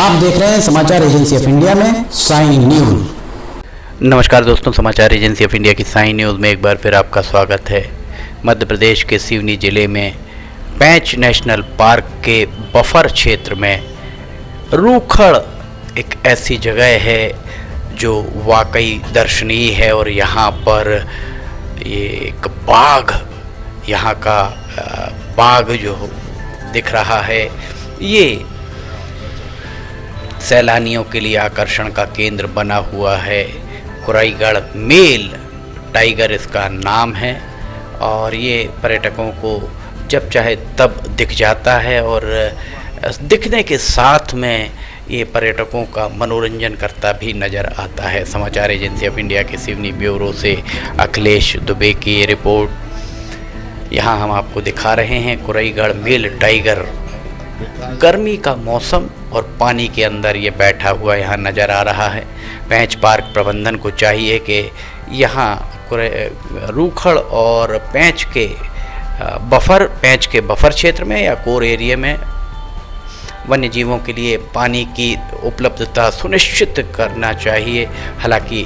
आप देख रहे हैं समाचार एजेंसी ऑफ इंडिया में साइन न्यूज। नमस्कार दोस्तों, समाचार एजेंसी ऑफ इंडिया की साइन न्यूज़ में एक बार फिर आपका स्वागत है। मध्य प्रदेश के सिवनी जिले में पेंच नेशनल पार्क के बफर क्षेत्र में रूखड़ एक ऐसी जगह है जो वाकई दर्शनीय है और यहाँ पर ये एक बाघ, यहाँ का बाघ जो दिख रहा है, ये सैलानियों के लिए आकर्षण का केंद्र बना हुआ है। कुराईगढ़ मेल टाइगर इसका नाम है और ये पर्यटकों को जब चाहे तब दिख जाता है और दिखने के साथ में ये पर्यटकों का मनोरंजन करता भी नज़र आता है। समाचार एजेंसी ऑफ इंडिया के सिवनी ब्यूरो से अखिलेश दुबे की ये रिपोर्ट यहाँ हम आपको दिखा रहे हैं। कुराईगढ़ मेल टाइगर गर्मी का मौसम और पानी के अंदर ये बैठा हुआ यहाँ नज़र आ रहा है। पेंच पार्क प्रबंधन को चाहिए कि यहाँ रूखड़ और पेंच के बफर क्षेत्र में या कोर एरिया में वन्य जीवों के लिए पानी की उपलब्धता सुनिश्चित करना चाहिए। हालांकि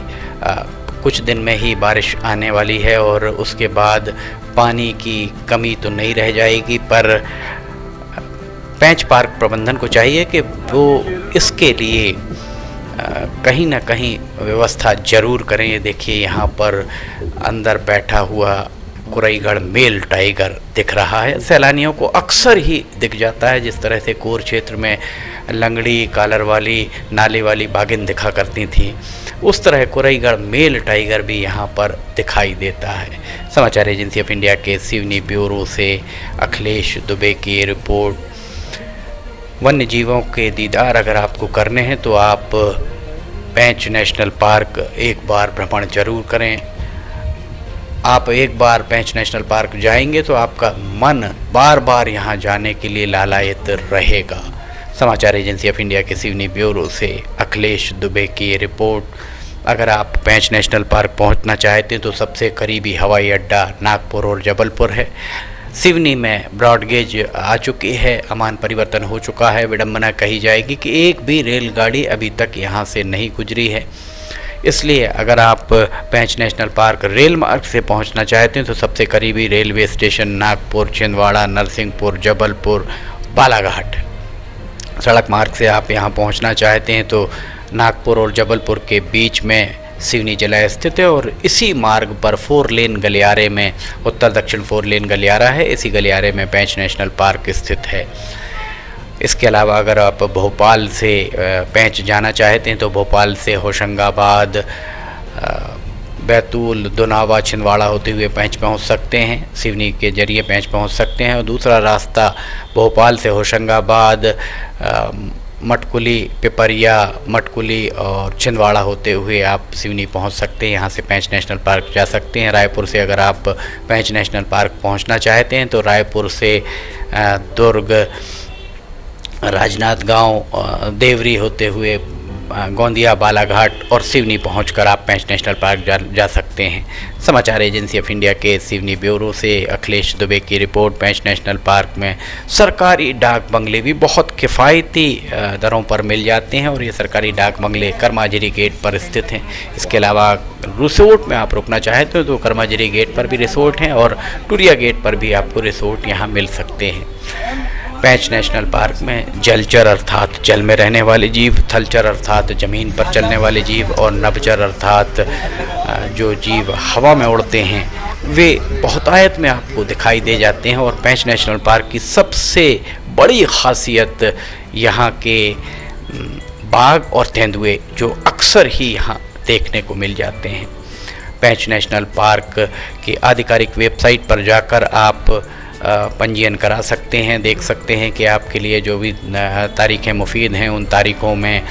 कुछ दिन में ही बारिश आने वाली है और उसके बाद पानी की कमी तो नहीं रह जाएगी, पर पेंच पार्क प्रबंधन को चाहिए कि वो इसके लिए कहीं ना कहीं व्यवस्था ज़रूर करें। ये देखिए यहाँ पर अंदर बैठा हुआ कुराईगढ़ मेल टाइगर दिख रहा है। सैलानियों को अक्सर ही दिख जाता है, जिस तरह से कोर क्षेत्र में लंगड़ी, कालर वाली, नाले वाली बाघिन दिखा करती थी, उस तरह कुराईगढ़ मेल टाइगर भी यहाँ पर दिखाई देता है। समाचार एजेंसी ऑफ इंडिया के सिवनी ब्यूरो से अखिलेश दुबे की रिपोर्ट। वन्य जीवों के दीदार अगर आपको करने हैं तो आप पेंच नेशनल पार्क एक बार भ्रमण जरूर करें। आप एक बार पेंच नेशनल पार्क जाएंगे तो आपका मन बार बार यहाँ जाने के लिए लालायित रहेगा। समाचार एजेंसी ऑफ इंडिया के सिवनी ब्यूरो से अखिलेश दुबे की ये रिपोर्ट। अगर आप पेंच नेशनल पार्क पहुँचना चाहते हैं तो सबसे करीबी हवाई अड्डा नागपुर और जबलपुर है। सिवनी में ब्रॉडगेज आ चुकी है, अमान परिवर्तन हो चुका है। विडंबना कही जाएगी कि एक भी रेलगाड़ी अभी तक यहाँ से नहीं गुजरी है। इसलिए अगर आप पेंच नेशनल पार्क रेल मार्ग से पहुँचना चाहते हैं तो सबसे करीबी रेलवे स्टेशन नागपुर, छिंदवाड़ा, नरसिंहपुर, जबलपुर, बालाघाट। सड़क मार्ग से आप यहाँ पहुँचना चाहते हैं तो नागपुर और जबलपुर के बीच में सिवनी जिला स्थित है और इसी मार्ग पर 4 लेन गलियारे में उत्तर दक्षिण 4 लेन गलियारा है। इसी गलियारे में पेंच नेशनल पार्क स्थित है। इसके अलावा अगर आप भोपाल से पेंच जाना चाहते हैं तो भोपाल से होशंगाबाद, बैतूल, दोनावा, छिंदवाड़ा होते हुए पेंच पहुंच सकते हैं। सिवनी के जरिए पेंच पहुंच सकते हैं। और दूसरा रास्ता भोपाल से होशंगाबाद, मटकुली, पिपरिया, मटकुली और छिंदवाड़ा होते हुए आप सिवनी पहुंच सकते हैं। यहाँ से पेंच नेशनल पार्क जा सकते हैं। रायपुर से अगर आप पेंच नेशनल पार्क पहुंचना चाहते हैं तो रायपुर से दुर्ग, राजनांदगांव, देवरी होते हुए गोंदिया, बालाघाट और सिवनी पहुंचकर आप पेंच नेशनल पार्क जा सकते हैं। समाचार एजेंसी ऑफ इंडिया के सिवनी ब्यूरो से अखिलेश दुबे की रिपोर्ट। पेंच नेशनल पार्क में सरकारी डाक बंगले भी बहुत किफ़ायती दरों पर मिल जाते हैं और ये सरकारी डाक बंगले कर्माजरी गेट पर स्थित हैं। इसके अलावा रिसोर्ट में आप रुकना चाहते हो तो कर्माजरी गेट पर भी रिसोर्ट हैं और टूरिया गेट पर भी आपको रिसोर्ट यहाँ मिल सकते हैं। पेंच नेशनल पार्क में जलचर अर्थात जल में रहने वाले जीव, थलचर अर्थात ज़मीन पर चलने वाले जीव और नभचर अर्थात जो जीव हवा में उड़ते हैं वे बहुतायत में आपको दिखाई दे जाते हैं। और पेंच नेशनल पार्क की सबसे बड़ी खासियत यहाँ के बाघ और तेंदुए जो अक्सर ही यहाँ देखने को मिल जाते हैं। पेंच नेशनल पार्क की आधिकारिक वेबसाइट पर जाकर आप पंजीयन करा सकते हैं, देख सकते हैं कि आपके लिए जो भी तारीखें मुफीद हैं उन तारीख़ों में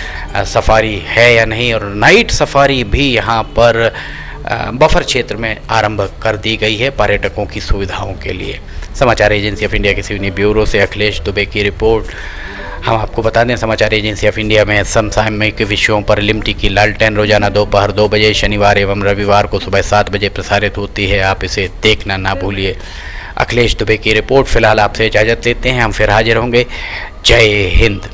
सफारी है या नहीं। और नाइट सफारी भी यहाँ पर बफर क्षेत्र में आरंभ कर दी गई है पर्यटकों की सुविधाओं के लिए। समाचार एजेंसी ऑफ इंडिया के सिवनी ब्यूरो से अखिलेश दुबे की रिपोर्ट। हम आपको बता दें, समाचार एजेंसी ऑफ इंडिया में समसामयिक विषयों पर लिमटी की लालटेन रोजाना दोपहर 2 बजे, शनिवार एवं रविवार को सुबह 7 बजे प्रसारित होती है। आप इसे देखना ना भूलिए। अखिलेश दुबे की रिपोर्ट। फिलहाल आपसे इजाज़त लेते हैं, हम फिर हाजिर होंगे। जय हिंद।